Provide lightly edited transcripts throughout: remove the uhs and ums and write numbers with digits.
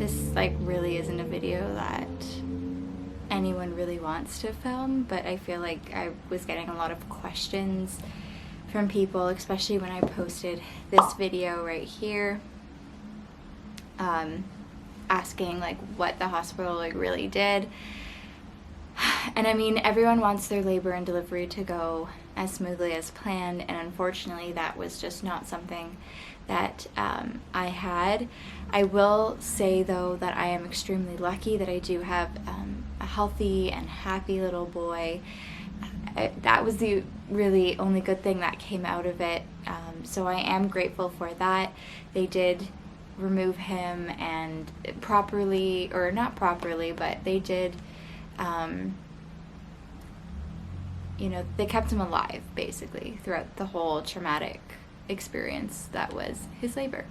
This like really isn't a video that anyone really wants to film, but I feel like I was getting a lot of questions from people, especially when I posted this video right here, asking like what the hospital like really did. And I mean, everyone wants their labor and delivery to go as smoothly as planned, and unfortunately that was just not something that I had. I will say though that I am extremely lucky that I do have a healthy and happy little boy. That was the really only good thing that came out of it, so I am grateful for that. They did remove him and properly, or not properly, but they did you know, they kept him alive basically throughout the whole traumatic experience that was his labor.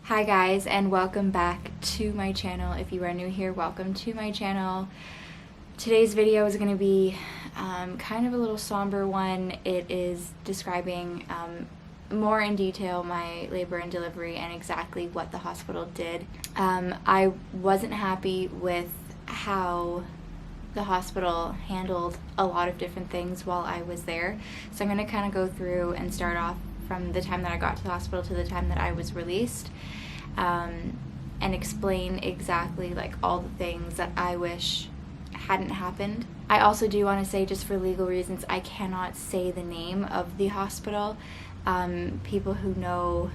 Hi guys, and welcome back to my channel. If you are new here, welcome to my channel. Today's video is going to be kind of a little somber one. It is describing more in detail my labor and delivery and exactly what the hospital did. I wasn't happy with how the hospital handled a lot of different things while I was there. So I'm going to kind of go through and start off from the time that I got to the hospital to the time that I was released, and explain exactly like all the things that I wish hadn't happened. I also do want to say, just for legal reasons, I cannot say the name of the hospital. People who know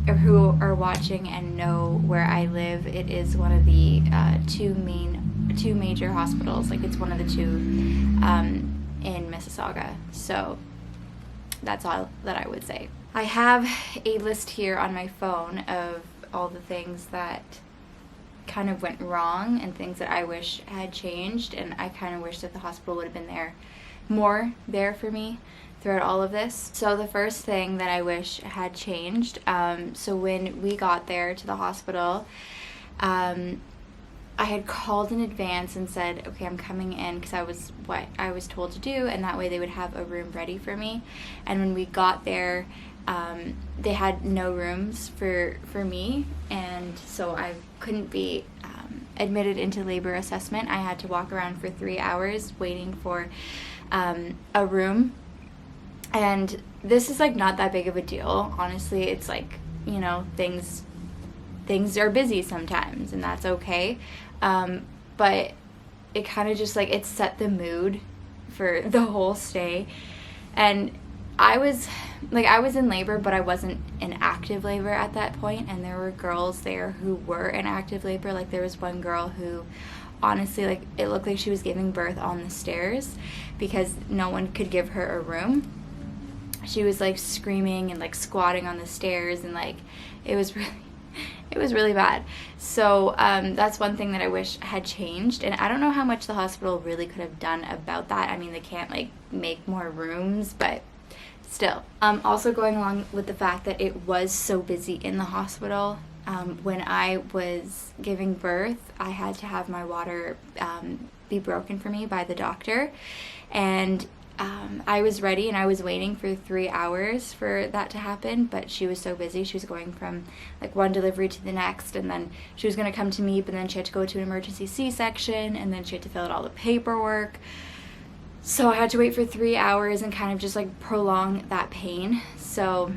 or who are watching and know where I live, it is one of the two major hospitals. Like, it's one of the two in Mississauga. So that's all that I would say. I have a list here on my phone of all the things that kind of went wrong and things that I wish had changed, and I kind of wish that the hospital would have been more there for me throughout all of this. So the first thing that I wish had changed, so when we got there to the hospital, I had called in advance and said, okay, I'm coming in, because I was what I was told to do, and that way they would have a room ready for me. And when we got there, they had no rooms for me, and so I couldn't be admitted into labor assessment. I had to walk around for 3 hours waiting for a room. And this is like not that big of a deal, honestly. It's like, you know, things are busy sometimes, and that's okay. But it kind of just like, it set the mood for the whole stay. And I was in labor, but I wasn't in active labor at that point, and there were girls there who were in active labor. Like, there was one girl who, honestly, like, it looked like she was giving birth on the stairs because no one could give her a room. She was like screaming and like squatting on the stairs, and like it was really bad. So that's one thing that I wish had changed, and I don't know how much the hospital really could have done about that. I mean, they can't like make more rooms, but still. Also, going along with the fact that it was so busy in the hospital, when I was giving birth, I had to have my water be broken for me by the doctor, and I was ready and I was waiting for 3 hours for that to happen, but she was so busy. She was going from like one delivery to the next, and then she was going to come to me, but then she had to go to an emergency C-section, and then she had to fill out all the paperwork. So I had to wait for 3 hours and kind of just like prolong that pain. So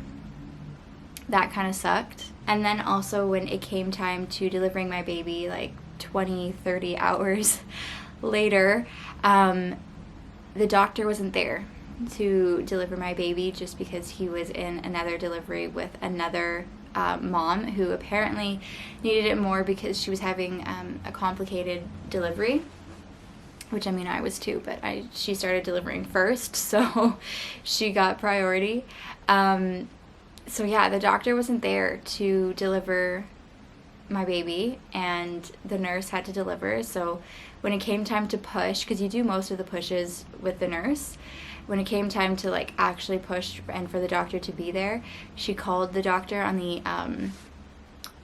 that kind of sucked. And then also when it came time to delivering my baby, like 20-30 hours later, the doctor wasn't there to deliver my baby, just because he was in another delivery with another mom who apparently needed it more because she was having a complicated delivery, which, I mean, I was too, but she started delivering first, so she got priority. So yeah, the doctor wasn't there to deliver my baby, and the nurse had to deliver. So when it came time to push, because you do most of the pushes with the nurse, when it came time to like actually push and for the doctor to be there, she called the doctor on the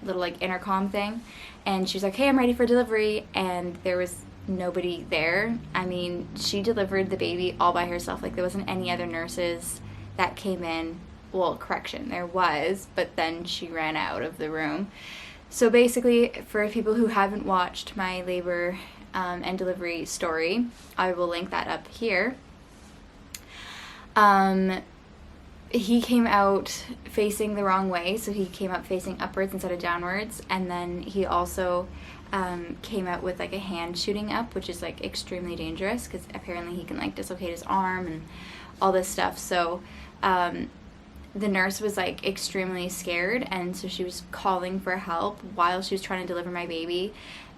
little like intercom thing, and she was like, hey, I'm ready for delivery. And there was nobody there. I mean, she delivered the baby all by herself. Like, there wasn't any other nurses that came in. Well, correction, there was, but then she ran out of the room. So basically, for people who haven't watched my labor and delivery story, I will link that up here. He came out facing the wrong way, so he came out facing upwards instead of downwards, and then he also came out with like a hand shooting up, which is like extremely dangerous because apparently he can like dislocate his arm and all this stuff. So the nurse was like extremely scared, and so she was calling for help while she was trying to deliver my baby.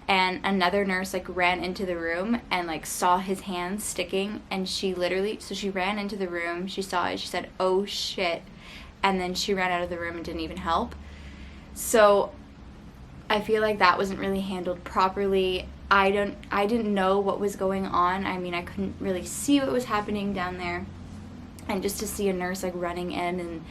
And another nurse like ran into the room and like saw his hands sticking, and she ran into the room, she saw it, she said, "Oh shit," and then she ran out of the room and didn't even help. So I feel like that wasn't really handled properly. I didn't know what was going on. I mean, I couldn't really see what was happening down there. And just to see a nurse like running in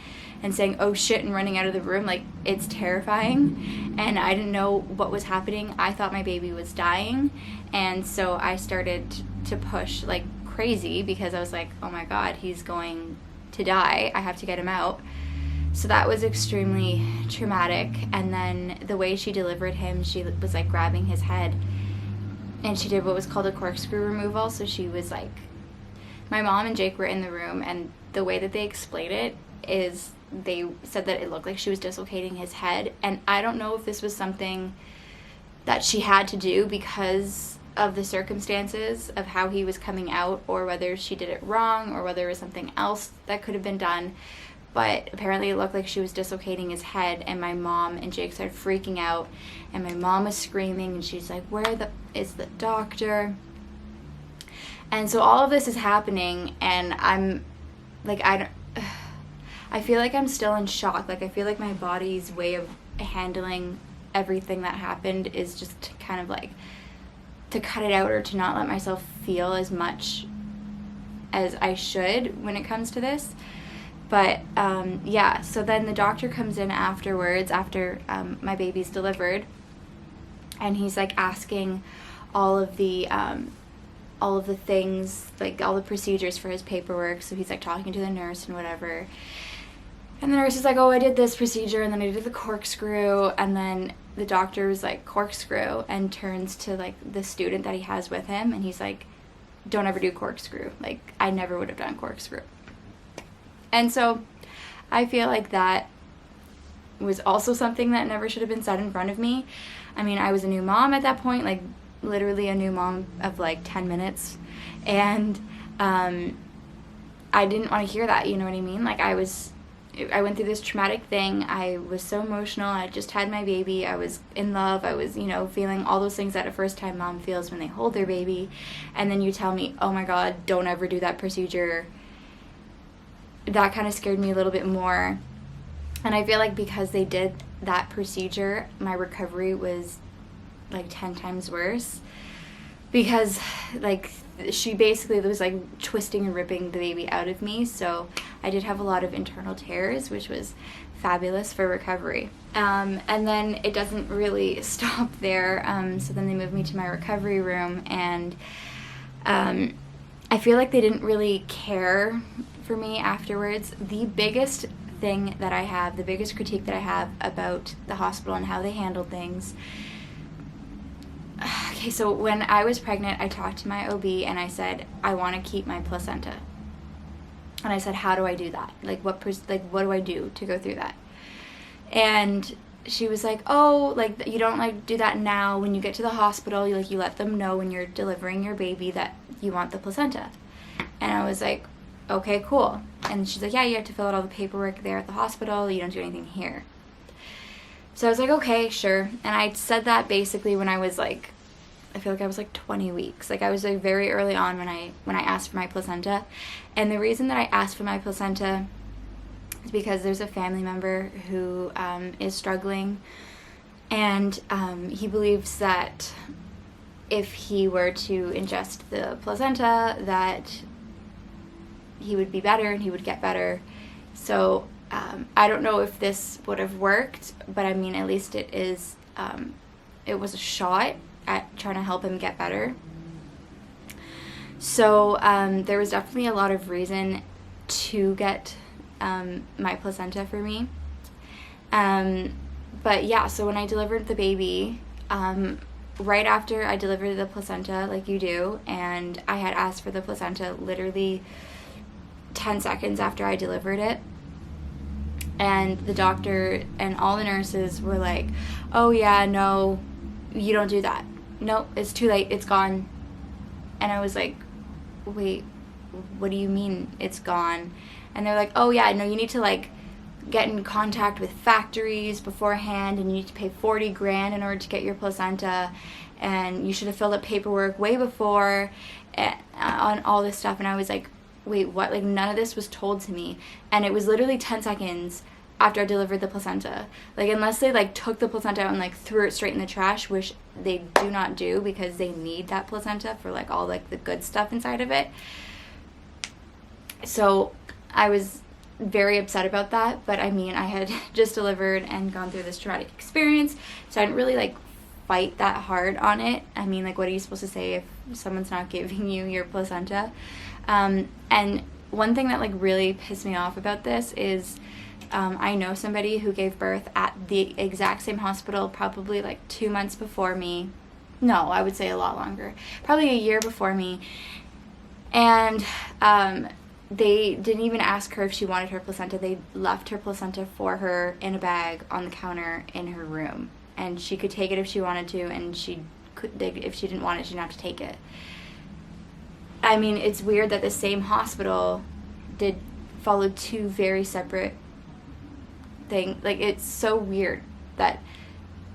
and saying, "Oh shit," and running out of the room, like, it's terrifying. And I didn't know what was happening. I thought my baby was dying. And so I started to push like crazy because I was like, oh my God, he's going to die. I have to get him out. So that was extremely traumatic. And then the way she delivered him, she was like grabbing his head, and she did what was called a corkscrew removal. So she was like, my mom and Jake were in the room, and the way that they explained it is they said that it looked like she was dislocating his head. And I don't know if this was something that she had to do because of the circumstances of how he was coming out, or whether she did it wrong, or whether it was something else that could have been done. But apparently it looked like she was dislocating his head, and my mom and Jake started freaking out, and my mom was screaming, and she's like, "Where is the doctor?" And so all of this is happening, and I'm like, I feel like I'm still in shock. Like, I feel like my body's way of handling everything that happened is just to kind of like to cut it out, or to not let myself feel as much as I should when it comes to this. But yeah, so then the doctor comes in afterwards, after my baby's delivered, and he's like asking all of the things, like all the procedures for his paperwork. So he's like talking to the nurse and whatever. And the nurse is like, "Oh, I did this procedure, and then I did the corkscrew." And then the doctor was like, "Corkscrew," and turns to like the student that he has with him, and he's like, "Don't ever do corkscrew. Like, I never would have done corkscrew." And so I feel like that was also something that never should have been said in front of me. I mean, I was a new mom at that point, like literally a new mom of like 10 minutes. And I didn't want to hear that, you know what I mean? Like, I went through this traumatic thing. I was so emotional. I just had my baby. I was in love. I was, you know, feeling all those things that a first-time mom feels when they hold their baby. And then you tell me, "Oh my God, don't ever do that procedure." That kind of scared me a little bit more. And I feel like because they did that procedure, my recovery was like 10 times worse, because like she basically was like twisting and ripping the baby out of me. So I did have a lot of internal tears, which was fabulous for recovery. And then it doesn't really stop there. So then they moved me to my recovery room, and I feel like they didn't really care for me afterwards. The biggest thing that I have, the biggest critique that I have about the hospital and how they handled things. Okay, so when I was pregnant, I talked to my OB and I said, "I want to keep my placenta." And I said, "How do I do that? Like, what do I do to go through that?" And she was like, "Oh, like, you don't like do that now. When you get to the hospital, you let them know when you're delivering your baby that you want the placenta." And I was like, "Okay, cool." And she's like, "Yeah, you have to fill out all the paperwork there at the hospital. You don't do anything here." So I was like, "Okay, sure." And I said that basically when I was like, I feel like I was like 20 weeks. Like, I was like very early on when I asked for my placenta. And the reason that I asked for my placenta is because there's a family member who is struggling, and he believes that if he were to ingest the placenta, that he would be better and he would get better. So I don't know if this would have worked, but I mean, at least it was a shot at trying to help him get better. So there was definitely a lot of reason to get my placenta for me. But yeah, so when I delivered the baby, right after I delivered the placenta, like you do, and I had asked for the placenta literally 10 seconds after I delivered it, and the doctor and all the nurses were like, oh yeah, no, you don't do that. No, it's too late, it's gone. And I was like, wait, what do you mean it's gone? And they're like, oh yeah, no, you need to like get in contact with factories beforehand, and you need to pay 40 grand in order to get your placenta, and you should have filled up paperwork way before, on all this stuff. And I was like, wait, what? Like, none of this was told to me. And it was literally 10 seconds after I delivered the placenta. Like, unless they like took the placenta out and like threw it straight in the trash, which they do not do because they need that placenta for like all like the good stuff inside of it. So I was very upset about that, but I mean, I had just delivered and gone through this traumatic experience, so I didn't really like fight that hard on it. I mean, like, what are you supposed to say if someone's not giving you your placenta? And one thing that like really pissed me off about this is I know somebody who gave birth at the exact same hospital probably like 2 months before me. No, I would say a lot longer, probably a year before me. And they didn't even ask her if she wanted her placenta. They left her placenta for her in a bag on the counter in her room, and she could take it if she wanted to, and if she didn't want it, she didn't have to take it. I mean, it's weird that the same hospital did follow two very separate things. Like, it's so weird that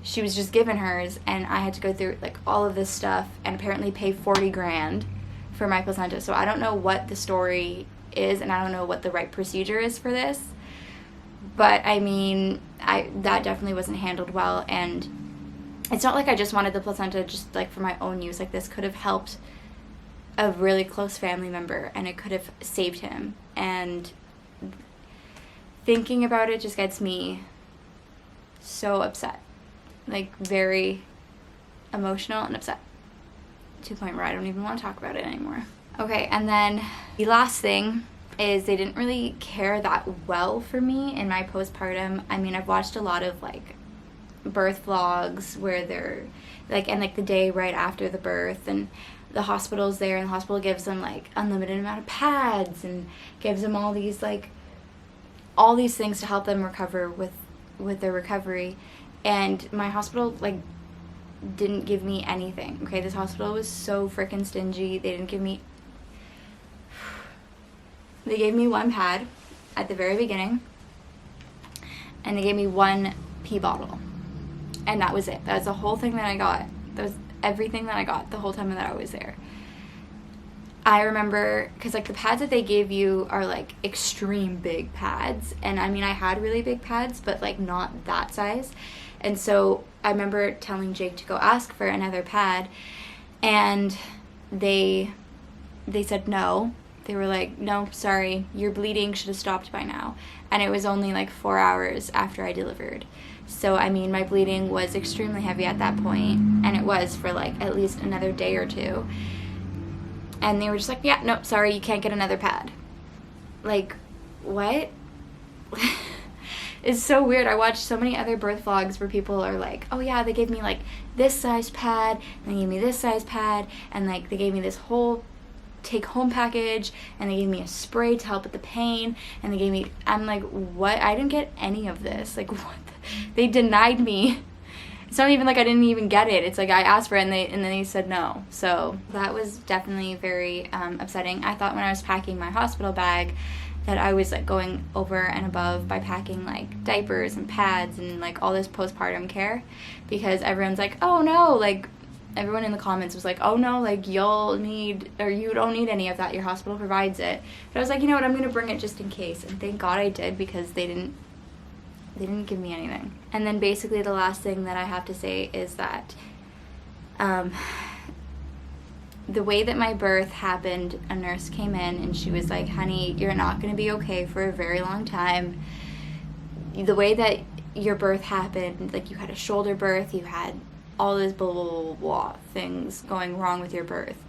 she was just given hers, and I had to go through like all of this stuff and apparently pay 40 grand for my placenta. So I don't know what the story is, and I don't know what the right procedure is for this, but I mean, that definitely wasn't handled well. And it's not like I just wanted the placenta just like for my own use. Like, this could have helped a really close family member, and it could have saved him. And thinking about it just gets me so upset, like very emotional and upset, to the point where I don't even want to talk about it anymore. Okay, and then the last thing is they didn't really care that well for me in my postpartum. I mean, I've watched a lot of like birth vlogs where they're like, and like the day right after the birth, and the hospital's there, and the hospital gives them like unlimited amount of pads and gives them all these things to help them recover with their recovery. And my hospital like didn't give me anything. Okay, this hospital was so freaking stingy. They gave me one pad at the very beginning, and they gave me one pee bottle, and that was it. That was the whole thing that I got. That was everything that I got the whole time that I was there. I remember, because like the pads that they gave you are like extreme big pads, and I mean, I had really big pads, but like not that size. And so I remember telling Jake to go ask for another pad, and they said no. They were like, no, sorry, your bleeding should have stopped by now. And it was only like 4 hours after I delivered. So I mean, my bleeding was extremely heavy at that point, and it was for like at least another day or two. And they were just like, yeah, no, sorry, you can't get another pad. Like, what? It's so weird. I watched so many other birth vlogs where people are like, oh yeah, they gave me like this size pad, and they gave me this size pad, and like they gave me this whole take-home package, and they gave me a spray to help with the pain, and they gave me, I'm like, what? I didn't get any of this. Like, what? They denied me. It's not even like I didn't even get it. It's like I asked for it, and then they said no. So that was definitely very upsetting. I thought when I was packing my hospital bag that I was like going over and above by packing like diapers and pads and like all this postpartum care, because everyone's like, oh no, like everyone in the comments was like, oh no, like you don't need any of that, your hospital provides it. But I was like, you know what, I'm gonna bring it just in case. And thank God I did, because they didn't give me anything. And then basically the last thing that I have to say is that the way that my birth happened, a nurse came in and she was like, honey, you're not going to be okay for a very long time. The way that your birth happened, like you had a shoulder birth, you had all this blah, blah, blah, blah things going wrong with your birth.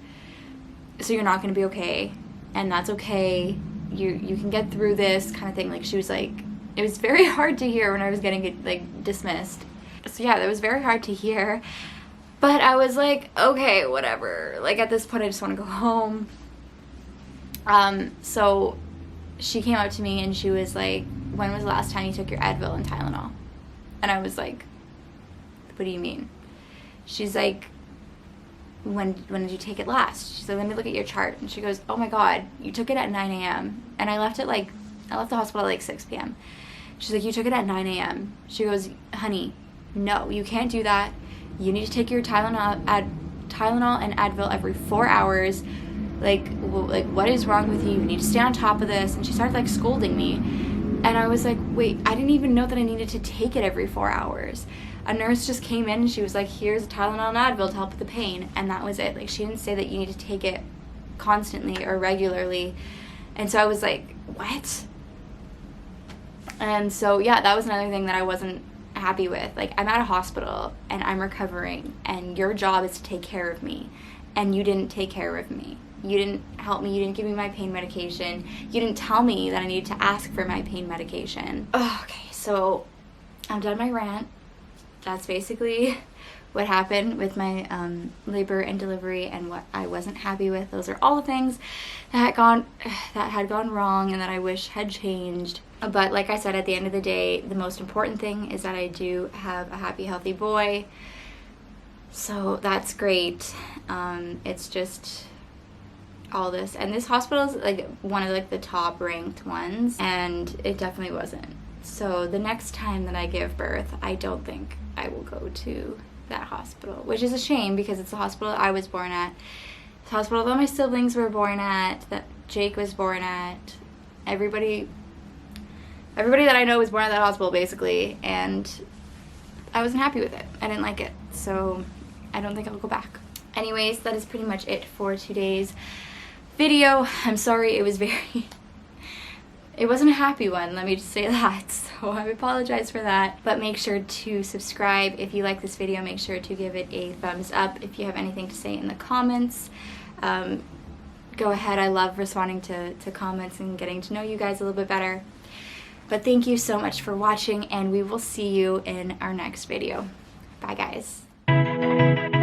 so you're not gonna be okay, and that's okay. You can get through this, kind of thing. Like, she was like, it was very hard to hear when I was getting like dismissed. So yeah, that was very hard to hear. But I was like, okay, whatever. Like, at this point, I just want to go home. So she came up to me and she was like, when was the last time you took your Advil and Tylenol? And I was like, what do you mean? She's like, when did you take it last? She's like, let me look at your chart. And she goes, oh my God, you took it at 9 a.m. And I left the hospital at like 6 p.m. She's like, you took it at 9 a.m. She goes, honey, no, you can't do that. You need to take your Tylenol and Advil every 4 hours. Like, what is wrong with you? You need to stay on top of this. And she started like scolding me. And I was like, wait, I didn't even know that I needed to take it every 4 hours. A nurse just came in and she was like, here's a Tylenol and Advil to help with the pain. And that was it. Like, she didn't say that you need to take it constantly or regularly. And so I was like, what? And so, yeah, that was another thing that I wasn't happy with. Like, I'm at a hospital and I'm recovering, and your job is to take care of me, and you didn't take care of me. You didn't help me. You didn't give me my pain medication. You didn't tell me that I needed to ask for my pain medication. Oh, okay, so I'm done my rant. That's basically what happened with my labor and delivery and what I wasn't happy with. Those are all the things that had gone wrong and that I wish had changed. But like I said, at the end of the day, the most important thing is that I do have a happy, healthy boy. So that's great. It's just all this. And this hospital is like one of like the top ranked ones, and it definitely wasn't. So the next time that I give birth, I don't think I will go to that hospital, which is a shame because it's the hospital I was born at. The hospital that my siblings were born at, that Jake was born at, everybody that I know was born at that hospital basically, and I wasn't happy with it. I didn't like it, so I don't think I'll go back. Anyways, that is pretty much it for today's video. I'm sorry it was it wasn't a happy one, let me just say that, so I apologize for that. But make sure to subscribe if you like this video. Make sure to give it a thumbs up. If you have anything to say in the comments, go ahead. I love responding to comments and getting to know you guys a little bit better. But thank you so much for watching, and we will see you in our next video. Bye, guys.